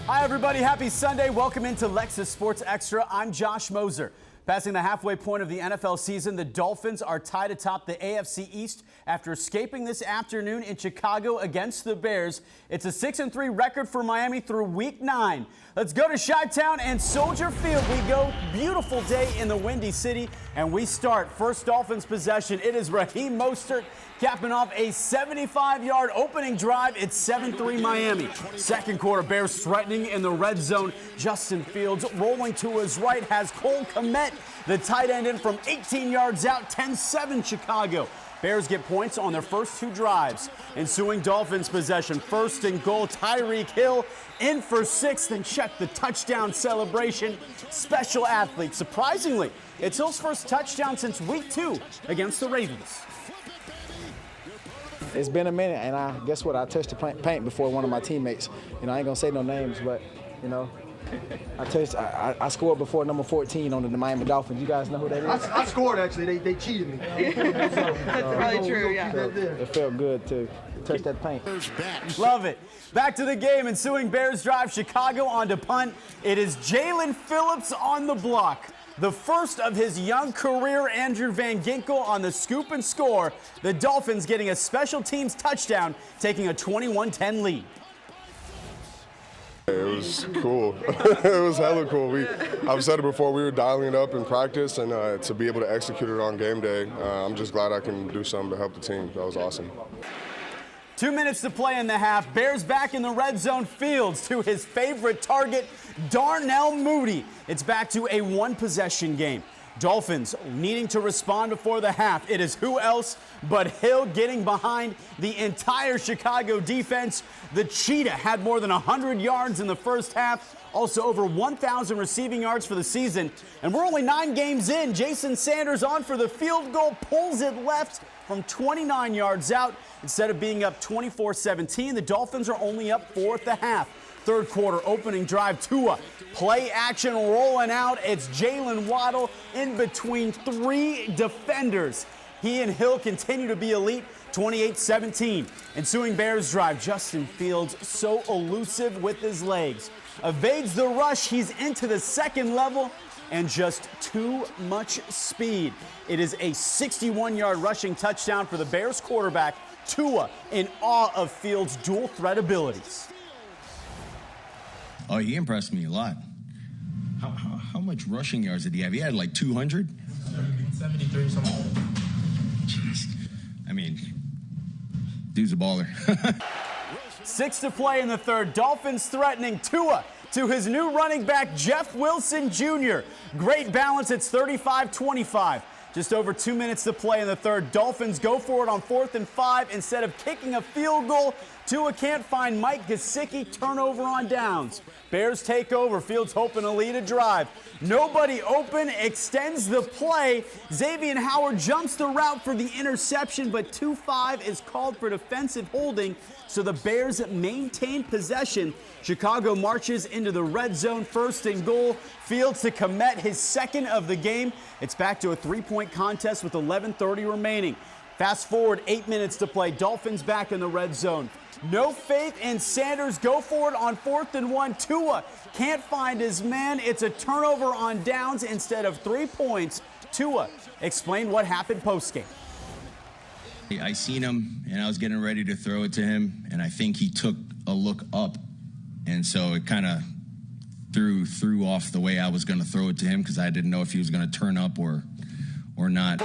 Hi, everybody. Happy Sunday. Welcome into Lexus Sports Extra. I'm Josh Moser. Passing the halfway point of the NFL season, the Dolphins are tied atop the AFC East after escaping this afternoon in Chicago against the Bears. It's a 6-3 record for Miami through Week 9. Let's go to Chi-Town and Soldier Field. We go. Beautiful day in the Windy City, and we start. First Dolphins possession. It is Raheem Moser capping off a 75-yard opening drive. It's 7-3 Miami. Second quarter, Bears threatening in the red zone. Justin Fields rolling to his right has Cole Kmet, the tight end, in from 18 yards out. 10-7 Chicago. Bears get points on their first two drives. Ensuing Dolphins possession. First and goal, Tyreek Hill in for 6. Then check the touchdown celebration. Special athlete. Surprisingly, it's Hill's first touchdown since week 2 against the Ravens. It's been a minute, and I guess what? I touched the paint before one of my teammates. You know, I ain't gonna say no names, but you know, I scored before number 14 on the Miami Dolphins. You guys know who that is? I scored actually. They cheated me. That's really true. Yeah. It felt good to touch that paint. Love it. Back to the game. Ensuing Bears drive. Chicago on to punt. It is Jalen Phillips on the block. The first of his young career, Andrew Van Ginkel on the scoop and score. The Dolphins getting a special teams touchdown, taking a 21-10 lead. It was cool. It was hella cool. I've said it before, we were dialing it up in practice, and to be able to execute it on game day, I'm just glad I can do something to help the team. That was awesome. 2 minutes to play in the half. Bears back in the red zone. Fields to his favorite target, Darnell Mooney. It's back to a one-possession game. Dolphins needing to respond before the half. It is who else but Hill getting behind the entire Chicago defense. The Cheetah had more than 100 yards in the first half, also over 1,000 receiving yards for the season. And we're only 9 games in. Jason Sanders on for the field goal, pulls it left from 29 yards out. Instead of being up 24-17, the Dolphins are only up 4 at the half. Third quarter opening drive, Tua. Play action rolling out. It's Jalen Waddle in between 3 defenders. He and Hill continue to be elite. 28-17. Ensuing Bears drive, Justin Fields so elusive with his legs. Evades the rush. He's into the second level and just too much speed. It is a 61-yard rushing touchdown for the Bears quarterback, Tua, in awe of Fields' dual threat abilities. Oh, he impressed me a lot. How much rushing yards did he have? He had like 200? 73 something. Jeez. I mean, dude's a baller. 6 to play in the third. Dolphins threatening Tua to his new running back, Jeff Wilson Jr. Great balance. It's 35-25. Just over 2 minutes to play in the third. Dolphins go for it on 4th and 5 instead of kicking a field goal. Tua can't find Mike Gesicki. Turnover on downs. Bears take over. Fields hoping to lead a drive. Nobody open. Extends the play. Xavier Howard jumps the route for the interception, but 2-5 is called for defensive holding. So the Bears maintain possession. Chicago marches into the red zone. First and goal. Fields to Kmet, his second of the game. It's back to a 3-point contest with 11:30 remaining. Fast forward 8 minutes to play. Dolphins back in the red zone. No faith in Sanders. Go for it on 4th and 1. Tua can't find his man. It's a turnover on downs instead of 3 points. Tua explained what happened postgame. I seen him, and I was getting ready to throw it to him, and I think he took a look up, and so it kind of threw off the way I was going to throw it to him because I didn't know if he was going to turn up or not.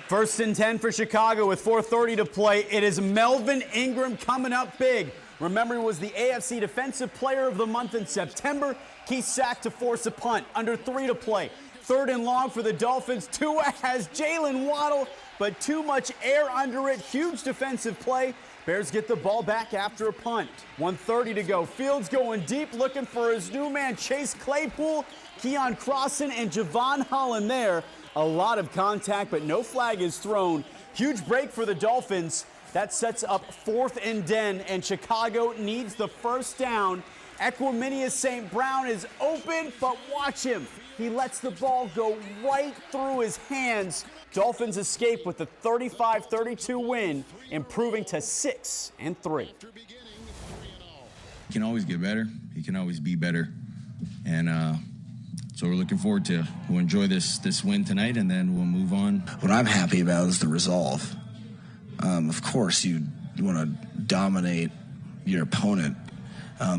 First and 10 for Chicago with 4:30 to play. It is Melvin Ingram coming up big. Remember, he was the AFC Defensive Player of the Month in September. Key sack to force a punt. Under 3 to play. 3rd and long for the Dolphins. Tua has Jalen Waddle, but too much air under it. Huge defensive play. Bears get the ball back after a punt. 1:30 to go. Fields going deep, looking for his new man, Chase Claypool, Keon Crossan, and Javon Holland there. A lot of contact, but no flag is thrown. Huge break for the Dolphins. That sets up 4th and 10, and Chicago needs the first down. Equiminius St. Brown is open, but watch him. He lets the ball go right through his hands. Dolphins escape with the 35-32 win, improving to 6-3. He can always get better. He can always be better. And so we're looking forward to we'll enjoy this win tonight, and then we'll move on. What I'm happy about is the resolve. Of course, you want to dominate your opponent.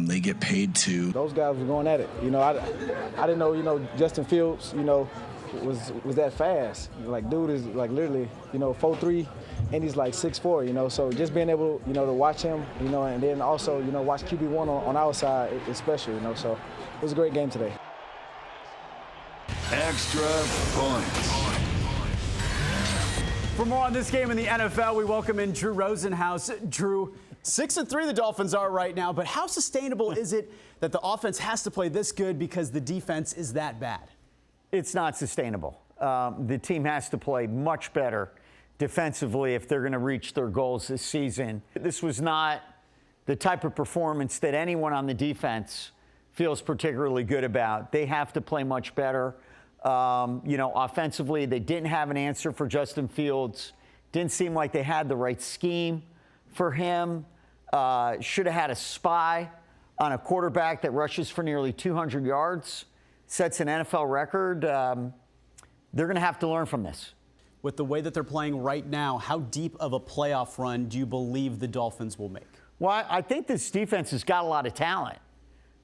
They get paid to. Those guys were going at it. I didn't know, Justin Fields, was that fast. Like, dude is like literally, 4'3", and he's like 6'4", So just being able, to watch him, and then also, watch QB1 on our side, especially, So it was a great game today. Extra points. For more on this game in the NFL, we welcome in Drew Rosenhaus. Drew, 6-3 the Dolphins are right now, but how sustainable is it that the offense has to play this good because the defense is that bad? It's not sustainable. The team has to play much better defensively if they're going to reach their goals this season. This was not the type of performance that anyone on the defense feels particularly good about. They have to play much better. Offensively, they didn't have an answer for Justin Fields. Didn't seem like they had the right scheme for him. Should have had a spy on a quarterback that rushes for nearly 200 yards, sets an NFL record. They're going to have to learn from this. With the way that they're playing right now, how deep of a playoff run do you believe the Dolphins will make? Well, I think this defense has got a lot of talent,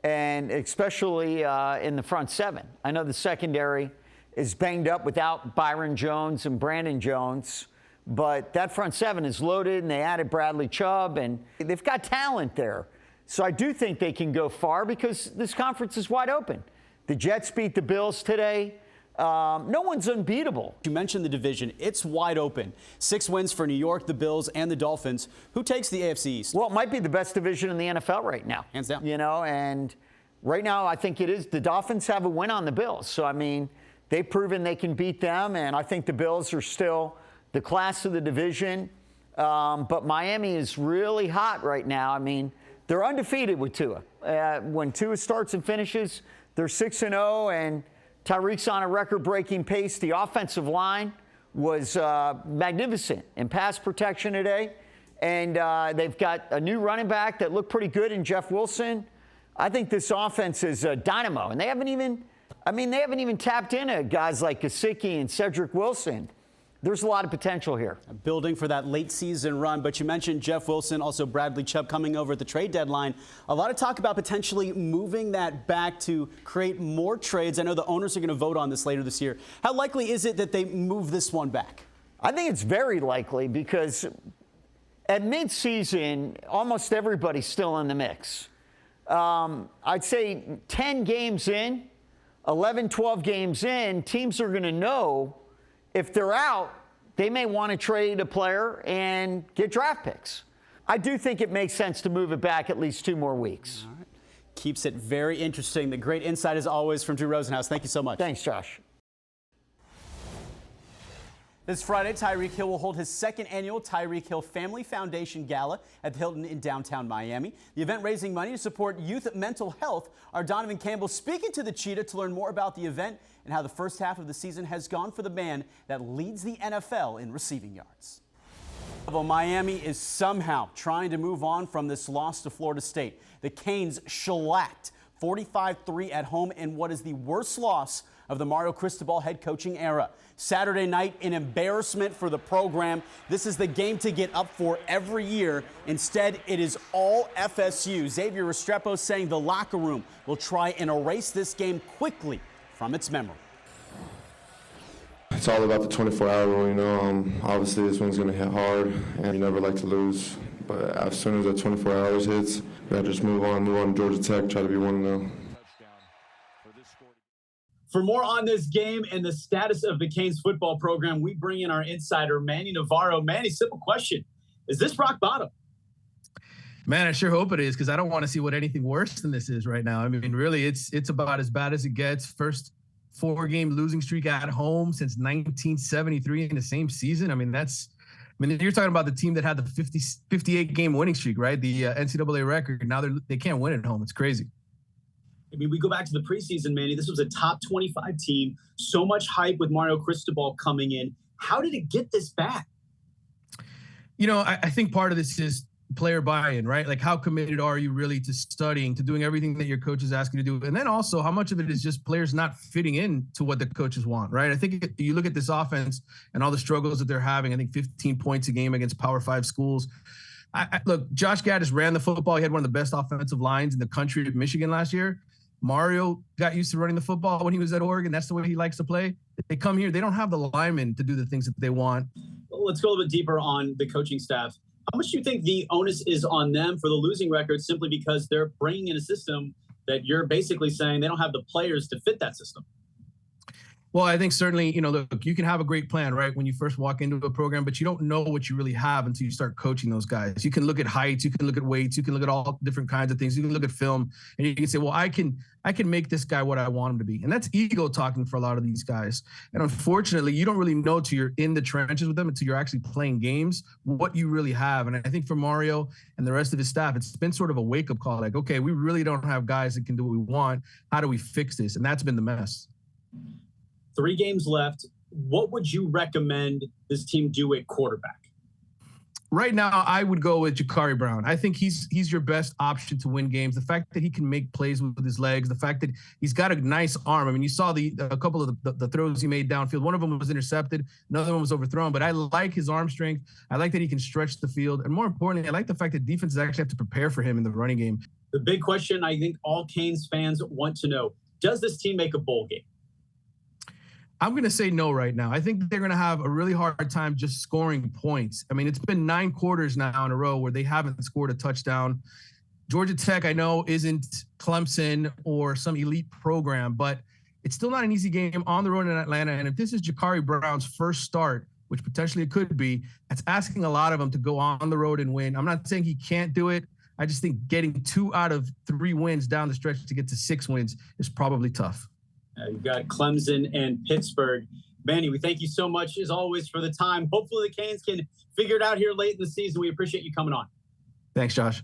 and especially in the front seven. I know the secondary is banged up without Byron Jones and Brandon Jones, but that front seven is loaded, and they added Bradley Chubb, and they've got talent there. So I do think they can go far because this conference is wide open. The Jets beat the Bills today. No one's unbeatable. You mentioned the division. It's wide open. 6 wins for New York, the Bills, and the Dolphins. Who takes the AFC East? Well, it might be the best division in the NFL right now. Hands down. And right now I think it is. The Dolphins have a win on the Bills. So, they've proven they can beat them, and I think the Bills are still the class of the division. But Miami is really hot right now. They're undefeated with Tua. When Tua starts and finishes, they're 6-0, and Tyreek's on a record-breaking pace. The offensive line was magnificent in pass protection today. And they've got a new running back that looked pretty good in Jeff Wilson. I think this offense is a dynamo. And they haven't even tapped into guys like Gesicki and Cedric Wilson. There's a lot of potential here. Building for that late season run, but you mentioned Jeff Wilson, also Bradley Chubb coming over at the trade deadline. A lot of talk about potentially moving that back to create more trades. I know the owners are going to vote on this later this year. How likely is it that they move this one back? I think it's very likely because at midseason, almost everybody's still in the mix. I'd say 10 games in, 11, 12 games in, teams are going to know if they're out, they may want to trade a player and get draft picks. I do think it makes sense to move it back at least 2 more weeks. All right. Keeps it very interesting. The great insight, as always, from Drew Rosenhaus. Thank you so much. Thanks, Josh. This Friday, Tyreek Hill will hold his 2nd annual Tyreek Hill Family Foundation Gala at the Hilton in downtown Miami. The event raising money to support youth mental health. Our Donovan Campbell speaking to the Cheetah to learn more about the event and how the first half of the season has gone for the man that leads the NFL in receiving yards. Well, Miami is somehow trying to move on from this loss to Florida State. The Canes shellacked 45-3 at home in what is the worst loss of the Mario Cristobal head coaching era. Saturday night, an embarrassment for the program. This is the game to get up for every year. Instead, it is all FSU. Xavier Restrepo saying the locker room will try and erase this game quickly from its memory. It's all about the 24-hour rule, obviously this one's going to hit hard, and you never like to lose. But as soon as that 24 hours hits, we got to just move on to Georgia Tech, try to be 1-0. For more on this game and the status of the Canes football program, we bring in our insider, Manny Navarro. Manny, simple question. Is this rock bottom? Man, I sure hope it is, because I don't want to see what anything worse than this is right now. Really, it's about as bad as it gets. First 4-game losing streak at home since 1973 in the same season. You're talking about the team that had the 58-game winning streak, right? The NCAA record. Now they can't win at home. It's crazy. We go back to the preseason, Manny. This was a top 25 team. So much hype with Mario Cristobal coming in. How did it get this bad? I think part of this is player buy-in, right? Like, how committed are you really to studying, to doing everything that your coaches ask you to do? And then also, how much of it is just players not fitting in to what the coaches want, right? I think you look at this offense and all the struggles that they're having. I think 15 points a game against Power 5 schools. Look, Josh Gaddis ran the football. He had one of the best offensive lines in the country at Michigan last year. Mario got used to running the football when he was at Oregon. That's the way he likes to play. They come here, they don't have the linemen to do the things that they want. Let's go a little bit deeper on the coaching staff. How much do you think the onus is on them for the losing record simply because they're bringing in a system that you're basically saying they don't have the players to fit that system? Well, I think certainly, look, you can have a great plan, right, when you first walk into a program, but you don't know what you really have until you start coaching those guys. You can look at heights, you can look at weights, you can look at all different kinds of things. You can look at film, and you can say, well, I can make this guy what I want him to be. And that's ego talking for a lot of these guys. And unfortunately, you don't really know till you're in the trenches with them, until you're actually playing games, what you really have. And I think for Mario and the rest of his staff, it's been sort of a wake-up call, like, okay, we really don't have guys that can do what we want. How do we fix this? And that's been the mess. 3 games left. What would you recommend this team do at quarterback? Right now, I would go with Jakari Brown. I think he's your best option to win games. The fact that he can make plays with his legs, the fact that he's got a nice arm. I mean, you saw a couple of the throws he made downfield. One of them was intercepted. Another one was overthrown. But I like his arm strength. I like that he can stretch the field. And more importantly, I like the fact that defenses actually have to prepare for him in the running game. The big question I think all Canes fans want to know, does this team make a bowl game? I'm going to say no right now. I think they're going to have a really hard time just scoring points. I mean, it's been 9 quarters now in a row where they haven't scored a touchdown. Georgia Tech, I know, isn't Clemson or some elite program, but it's still not an easy game on the road in Atlanta. And if this is Jakari Brown's first start, which potentially it could be, that's asking a lot of him to go on the road and win. I'm not saying he can't do it. I just think getting 2 out of 3 wins down the stretch to get to 6 wins is probably tough. You've got Clemson and Pittsburgh. Manny, we thank you so much, as always, for the time. Hopefully the Canes can figure it out here late in the season. We appreciate you coming on. Thanks, Josh.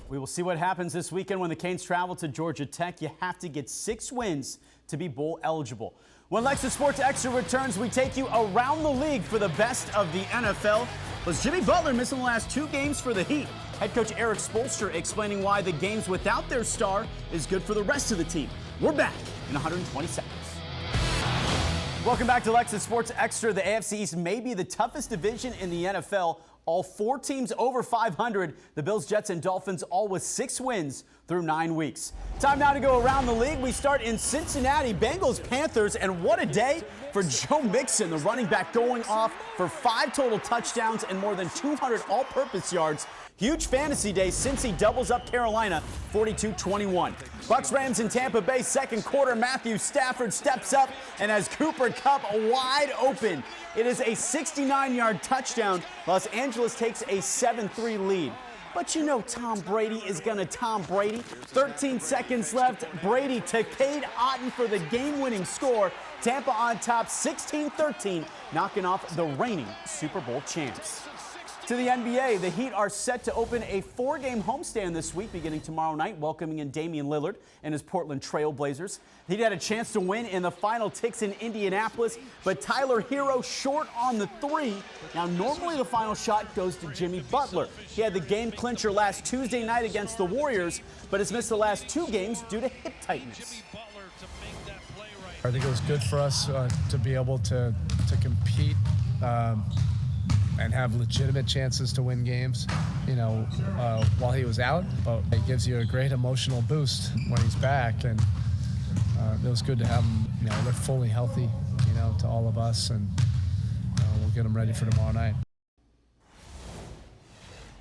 We will see what happens this weekend when the Canes travel to Georgia Tech. You have to get 6 wins to be bowl eligible. When Lexus Sports Extra returns, we take you around the league for the best of the NFL. Was Jimmy Butler missing the last 2 games for the Heat? Head coach Eric Spoelstra explaining why the games without their star is good for the rest of the team. We're back in 120 seconds. Welcome back to Lexus Sports Extra. The AFC East may be the toughest division in the NFL. All 4 teams over 500. The Bills, Jets, and Dolphins all with 6 wins through 9 weeks. Time now to go around the league. We start in Cincinnati. Bengals, Panthers, and what a day for Joe Mixon, the running back, going off for 5 total touchdowns and more than 200 all-purpose yards. Huge fantasy day since he doubles up Carolina 42-21. Bucs, Rams in Tampa Bay, second quarter. Matthew Stafford steps up and has Cooper Kupp wide open. It is a 69-yard touchdown. Los Angeles takes a 7-3 lead. But you know Tom Brady is going to Tom Brady. 13 seconds left. Brady to Cade Otton for the game-winning score. Tampa on top 16-13, knocking off the reigning Super Bowl champs. To the NBA, the Heat are set to open a 4-game homestand this week, beginning tomorrow night, welcoming in Damian Lillard and his Portland Trail Blazers. The Heat had a chance to win in the final ticks in Indianapolis, but Tyler Hero short on the 3. Now, normally the final shot goes to Jimmy Butler. He had the game clincher last Tuesday night against the Warriors, but has missed the last 2 games due to hip tightness. I think it was good for us to be able to compete and have legitimate chances to win games, while he was out. But it gives you a great emotional boost when he's back, and it was good to have him, look fully healthy, to all of us, and we'll get him ready for tomorrow night.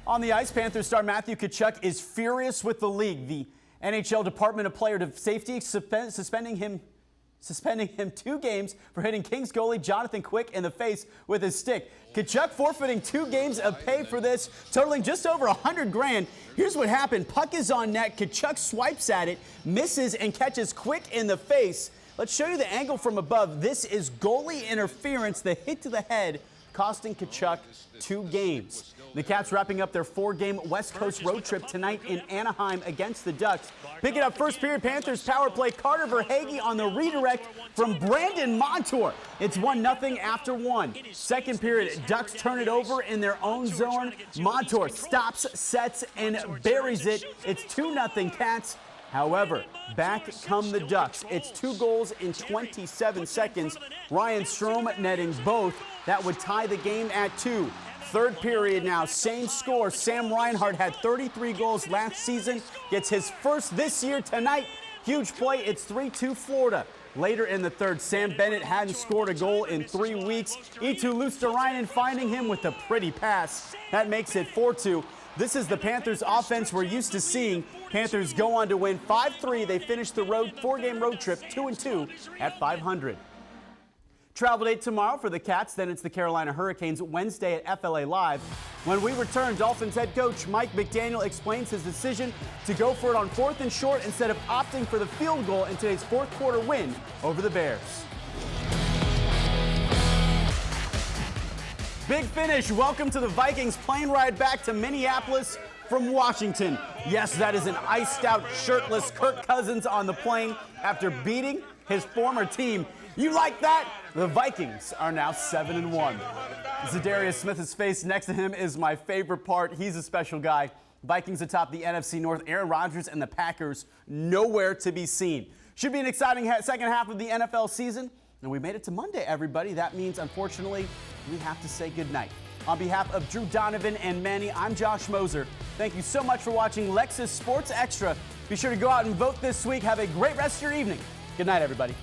On the ice, Panthers star Matthew Tkachuk is furious with the league. The NHL Department of Player Safety suspending him 2 games for hitting Kings goalie Jonathan Quick in the face with his stick. Tkachuk forfeiting 2 games of pay for this, totaling just over $100,000. Here's what happened. Puck is on net. Tkachuk swipes at it, misses, and catches Quick in the face. Let's show you the angle from above. This is goalie interference, the hit to the head, costing Tkachuk 2 games. The Cats wrapping up their 4-game West Coast road trip tonight in Anaheim against the Ducks. Picking up first period Panthers power play, Carter Verhaeghe on the redirect from Brandon Montour. It's 1-0 after 1. Second period, Ducks turn it over in their own zone. Montour stops, sets, and buries it. It's 2-0 Cats. However, back come the Ducks. It's 2 goals in 27 seconds. Ryan Strome netting both. That would tie the game at 2. Third period now, same score. Sam Reinhart had 33 goals last season. Gets his first this year tonight. Huge play. It's 3-2 Florida. Later in the third, Sam Bennett hadn't scored a goal in 3 weeks. Eetu Luosterainen finding him with a pretty pass. That makes it 4-2. This is the Panthers offense we're used to seeing. Panthers go on to win 5-3. They finish the 4-game road trip 2-2 at 500. Travel date tomorrow for the Cats, then it's the Carolina Hurricanes Wednesday at FLA Live. When we return, Dolphins head coach Mike McDaniel explains his decision to go for it on 4th and short instead of opting for the field goal in today's fourth quarter win over the Bears. Big finish. Welcome to the Vikings plane ride back to Minneapolis from Washington. Yes, that is an iced out, shirtless Kirk Cousins on the plane after beating his former team. You like that? The Vikings are now 7-1. Zadarius Smith's face next to him is my favorite part. He's a special guy. Vikings atop the NFC North. Aaron Rodgers and the Packers nowhere to be seen. Should be an exciting second half of the NFL season. And we made it to Monday, everybody. That means, unfortunately, we have to say goodnight. On behalf of Drew Donovan and Manny, I'm Josh Moser. Thank you so much for watching Lexus Sports Extra. Be sure to go out and vote this week. Have a great rest of your evening. Good night, everybody.